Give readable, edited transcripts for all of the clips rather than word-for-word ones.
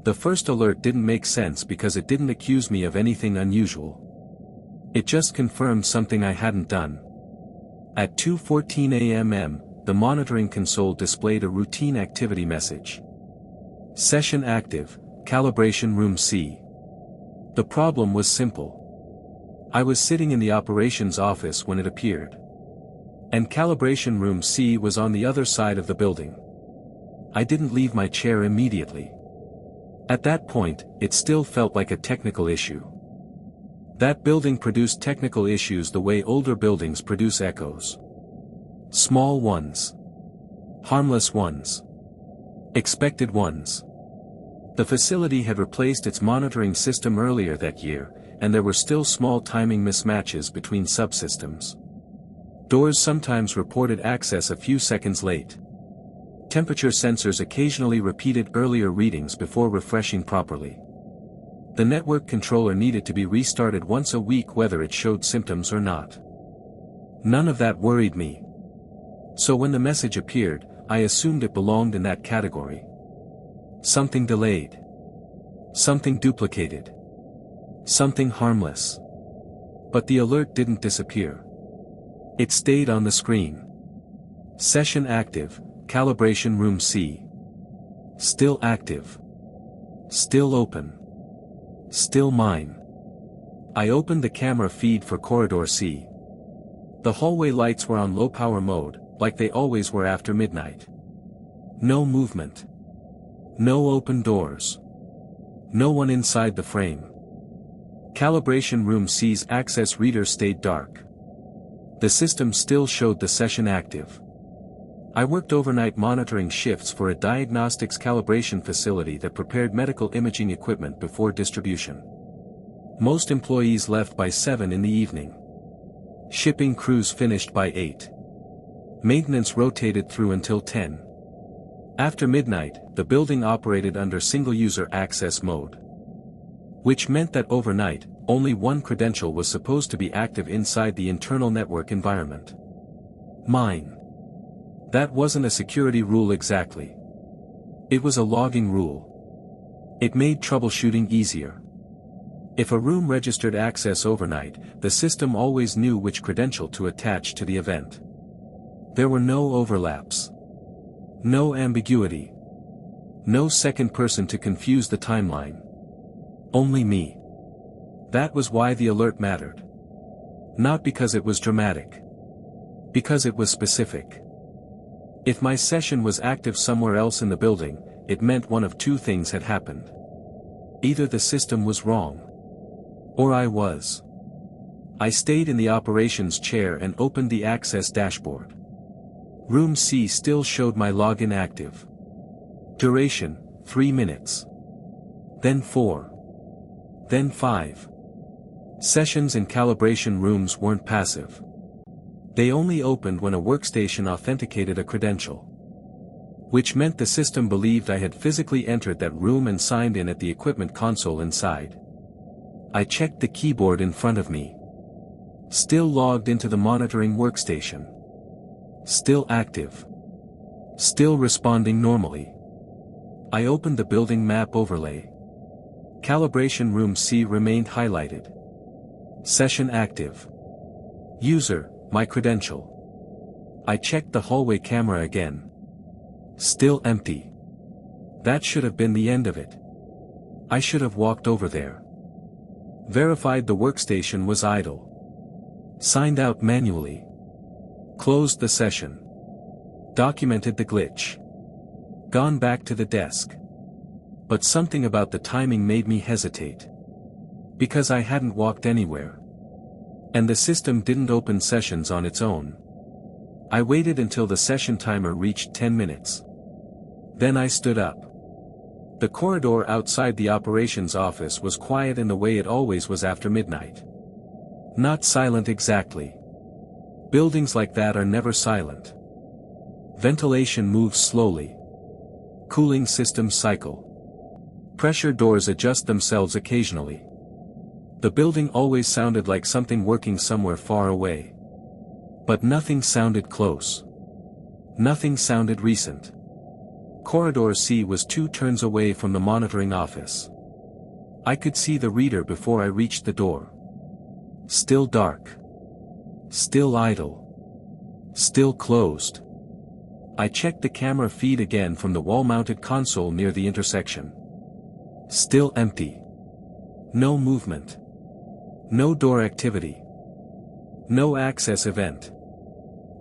The first alert didn't make sense because it didn't accuse me of anything unusual. It just confirmed something I hadn't done. At 2:14 a.m., the monitoring console displayed a routine activity message. Session active, calibration room C. The problem was simple. I was sitting in the operations office when it appeared. And calibration room C was on the other side of the building. I didn't leave my chair immediately. At that point, it still felt like a technical issue. That building produced technical issues the way older buildings produce echoes. Small ones. Harmless ones. Expected ones. The facility had replaced its monitoring system earlier that year, and there were still small timing mismatches between subsystems. Doors sometimes reported access a few seconds late. Temperature sensors occasionally repeated earlier readings before refreshing properly. The network controller needed to be restarted once a week whether it showed symptoms or not. None of that worried me. So when the message appeared, I assumed it belonged in that category. Something delayed. Something duplicated. Something harmless. But the alert didn't disappear. It stayed on the screen. Session active, calibration room C. Still active. Still open. Still mine. I opened the camera feed for corridor C. The hallway lights were on low power mode, like they always were after midnight. No movement. No open doors. No one inside the frame. Calibration room C's access reader stayed dark. The system still showed the session active. I worked overnight monitoring shifts for a diagnostics calibration facility that prepared medical imaging equipment before distribution. Most employees left by 7 in the evening. Shipping crews finished by 8. Maintenance rotated through until 10. After midnight, the building operated under single-user access mode. Which meant that overnight, only one credential was supposed to be active inside the internal network environment. Mine. That wasn't a security rule exactly. It was a logging rule. It made troubleshooting easier. If a room registered access overnight, the system always knew which credential to attach to the event. There were no overlaps. No ambiguity. No second person to confuse the timeline. Only me. That was why the alert mattered. Not because it was dramatic. Because it was specific. If my session was active somewhere else in the building, it meant one of two things had happened. Either the system was wrong. Or I was. I stayed in the operations chair and opened the access dashboard. Room C still showed my login active. Duration, 3 minutes. Then 4. Then 5. Sessions in calibration rooms weren't passive. They only opened when a workstation authenticated a credential. Which meant the system believed I had physically entered that room and signed in at the equipment console inside. I checked the keyboard in front of me. Still logged into the monitoring workstation. Still active. Still responding normally. I opened the building map overlay. Calibration room C remained highlighted. Session active. User, my credential. I checked the hallway camera again. Still empty. That should have been the end of it. I should have walked over there. Verified the workstation was idle. Signed out manually. Closed the session. Documented the glitch. Gone back to the desk. But something about the timing made me hesitate. Because I hadn't walked anywhere. And the system didn't open sessions on its own. I waited until the session timer reached 10 minutes. Then I stood up. The corridor outside the operations office was quiet in the way it always was after midnight. Not silent exactly. Buildings like that are never silent. Ventilation moves slowly. Cooling systems cycle. Pressure doors adjust themselves occasionally. The building always sounded like something working somewhere far away. But nothing sounded close. Nothing sounded recent. Corridor C was 2 turns away from the monitoring office. I could see the reader before I reached the door. Still dark. Still idle. Still closed. I checked the camera feed again from the wall-mounted console near the intersection. Still empty. No movement. No door activity. No access event.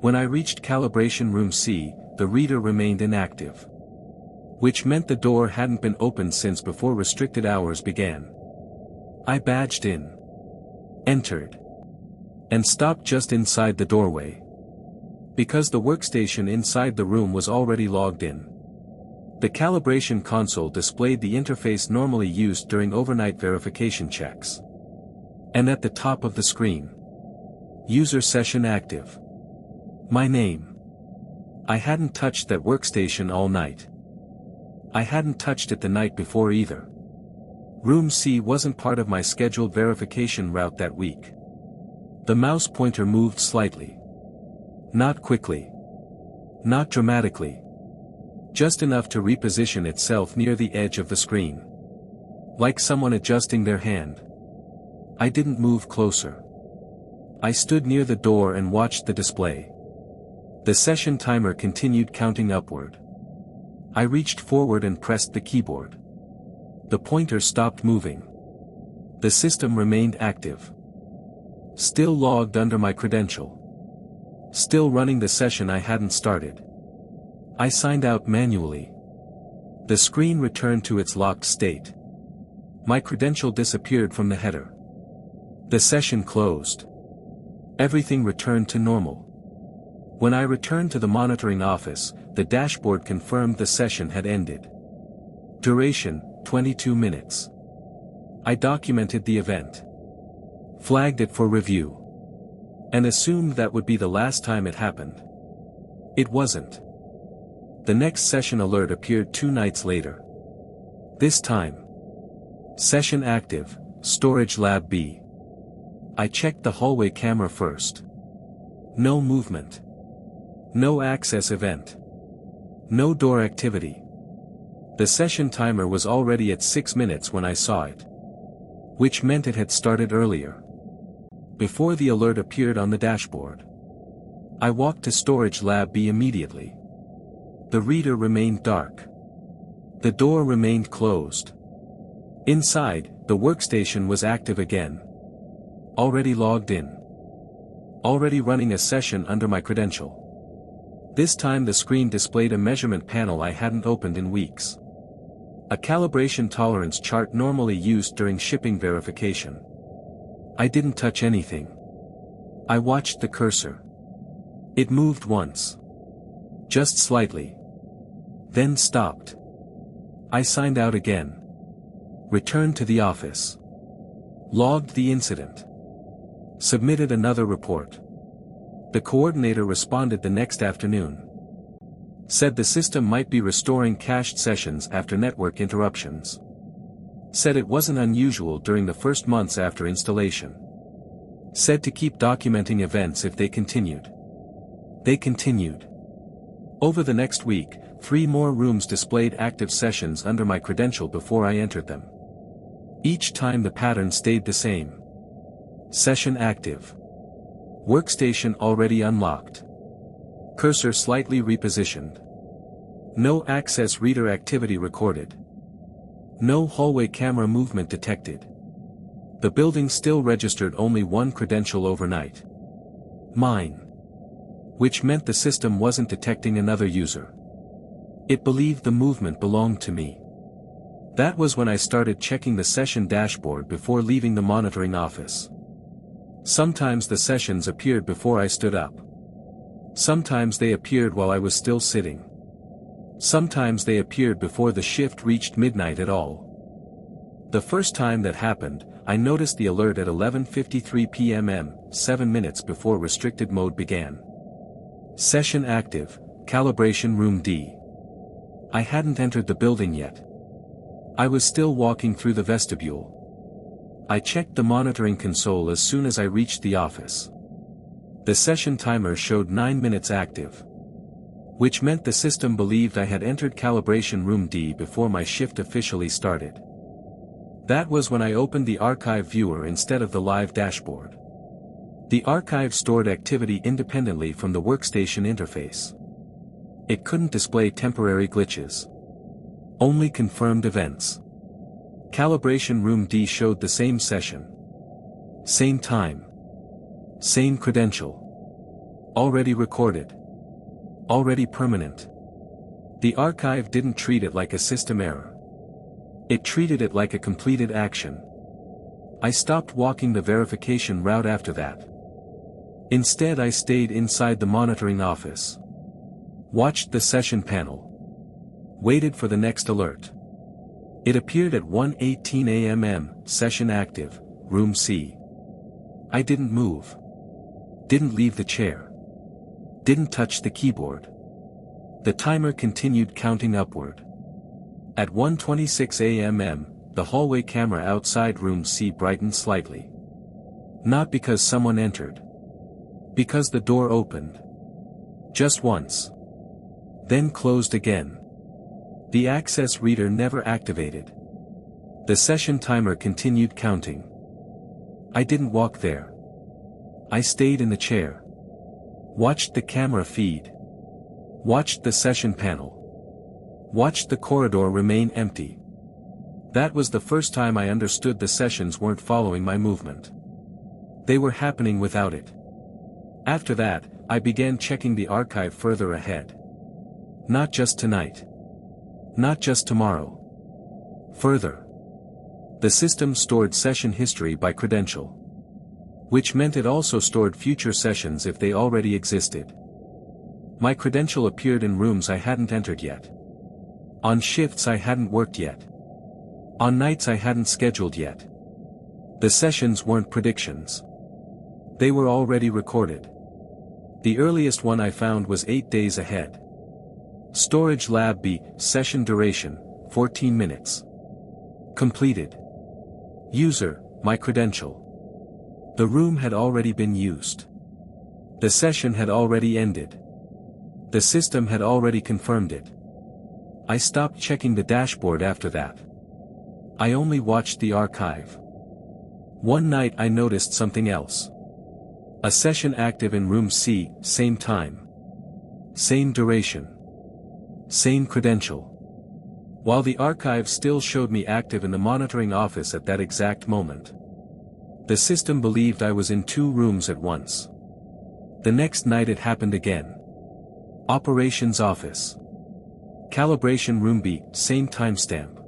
When I reached calibration room C, the reader remained inactive. Which meant the door hadn't been opened since before restricted hours began. I badged in. Entered. And stopped just inside the doorway. Because the workstation inside the room was already logged in. The calibration console displayed the interface normally used during overnight verification checks. And at the top of the screen. User session active. My name. I hadn't touched that workstation all night. I hadn't touched it the night before either. Room C wasn't part of my scheduled verification route that week. The mouse pointer moved slightly. Not quickly. Not dramatically. Just enough to reposition itself near the edge of the screen. Like someone adjusting their hand. I didn't move closer. I stood near the door and watched the display. The session timer continued counting upward. I reached forward and pressed the keyboard. The pointer stopped moving. The system remained active. Still logged under my credential. Still running the session I hadn't started. I signed out manually. The screen returned to its locked state. My credential disappeared from the header. The session closed. Everything returned to normal. When I returned to the monitoring office, the dashboard confirmed the session had ended. Duration, 22 minutes. I documented the event. Flagged it for review. And assumed that would be the last time it happened. It wasn't. The next session alert appeared 2 nights later. This time. Session active, Storage Lab B. I checked the hallway camera first. No movement. No access event. No door activity. The session timer was already at 6 minutes when I saw it. Which meant it had started earlier. Before the alert appeared on the dashboard. I walked to Storage Lab B immediately. The reader remained dark. The door remained closed. Inside, the workstation was active again. Already logged in. Already running a session under my credential. This time the screen displayed a measurement panel I hadn't opened in weeks. A calibration tolerance chart normally used during shipping verification. I didn't touch anything. I watched the cursor. It moved once. Just slightly. Then stopped. I signed out again. Returned to the office. Logged the incident. Submitted another report. The coordinator responded the next afternoon. Said the system might be restoring cached sessions after network interruptions. Said it wasn't unusual during the first months after installation. Said to keep documenting events if they continued. They continued. Over the next week, 3 more rooms displayed active sessions under my credential before I entered them. Each time the pattern stayed the same. Session active. Workstation already unlocked. Cursor slightly repositioned. No access reader activity recorded. No hallway camera movement detected. The building still registered only 1 credential overnight. Mine. Which meant the system wasn't detecting another user. It believed the movement belonged to me. That was when I started checking the session dashboard before leaving the monitoring office. Sometimes the sessions appeared before I stood up. Sometimes they appeared while I was still sitting. Sometimes they appeared before the shift reached midnight at all. The first time that happened, I noticed the alert at 11:53 p.m., 7 minutes before restricted mode began. Session active, calibration room D. I hadn't entered the building yet. I was still walking through the vestibule. I checked the monitoring console as soon as I reached the office. The session timer showed 9 minutes active. which meant the system believed I had entered calibration room D before my shift officially started. That was when I opened the archive viewer instead of the live dashboard. The archive stored activity independently from the workstation interface. It couldn't display temporary glitches. Only confirmed events. Calibration room D showed the same session. Same time. Same credential. Already recorded. Already permanent. The archive didn't treat it like a system error. It treated it like a completed action. I stopped walking the verification route after that. Instead, I stayed inside the monitoring office. Watched the session panel. Waited for the next alert. It appeared at 1:18 a.m. Session active, room C. I didn't move. Didn't leave the chair. Didn't touch the keyboard. The timer continued counting upward. At 1:26 a.m. the hallway camera outside room C brightened slightly. Not because someone entered. Because the door opened. Just once. Then closed again. The access reader never activated. The session timer continued counting. I didn't walk there. I stayed in the chair. Watched the camera feed. Watched the session panel. Watched the corridor remain empty. That was the first time I understood the sessions weren't following my movement. They were happening without it. After that, I began checking the archive further ahead. Not just tonight. Not just tomorrow. Further. The system stored session history by credential. Which meant it also stored future sessions if they already existed. My credential appeared in rooms I hadn't entered yet. On shifts I hadn't worked yet. On nights I hadn't scheduled yet. The sessions weren't predictions. They were already recorded. The earliest one I found was 8 days ahead. Storage Lab B, session duration, 14 minutes. Completed. User, my credential. The room had already been used. The session had already ended. The system had already confirmed it. I stopped checking the dashboard after that. I only watched the archive. One night I noticed something else. A session active in room C, same time. Same duration. Same credential. While the archive still showed me active in the monitoring office at that exact moment. The system believed I was in 2 rooms at once. The next night it happened again. Operations office. Calibration room B, same timestamp.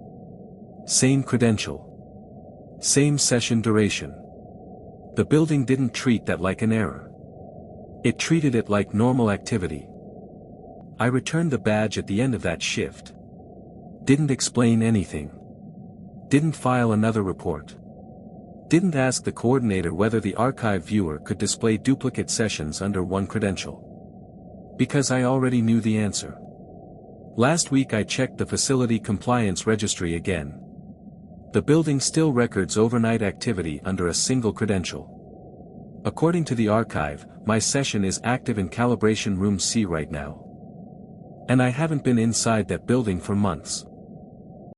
Same credential. Same session duration. The building didn't treat that like an error. It treated it like normal activity. I returned the badge at the end of that shift. Didn't explain anything. Didn't file another report. Didn't ask the coordinator whether the archive viewer could display duplicate sessions under one credential. Because I already knew the answer. Last week I checked the facility compliance registry again. The building still records overnight activity under a single credential. According to the archive, my session is active in calibration room C right now. And I haven't been inside that building for months.